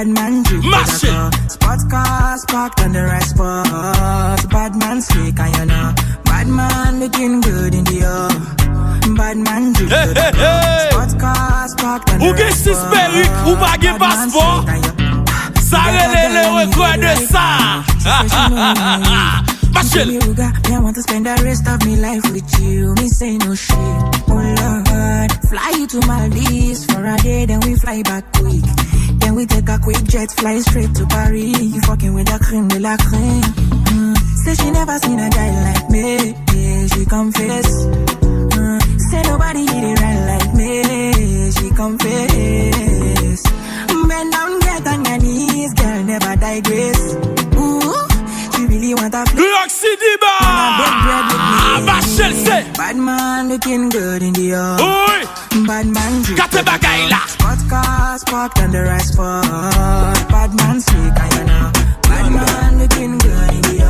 bad man drip. Sports cars parked on the right spot. Bad man slick and you know. Bad man looking good in the bad man drip. Sports cars parked on the right spot. Ou pas de passeport? Ça relève le record de ça. Machel. I want to spend the rest of my life with you. Me say no shit. Oh Lord, fly you to Maldives for a day, then we fly back quick. Then we take a quick jet, fly straight to Paris. You fucking with the creme de la creme. Say she never seen a guy like me. Yeah, she confess. Say nobody hit it right like me. She confess. Bend down, get on your knees, girl, never digress. She really want a New York City bar. Machel say. Bad man looking good in the Oi. Bad man drip. Got the bagay la. Sports cars parked on the right spot. Bad man slick and you know. Bad man looking good in the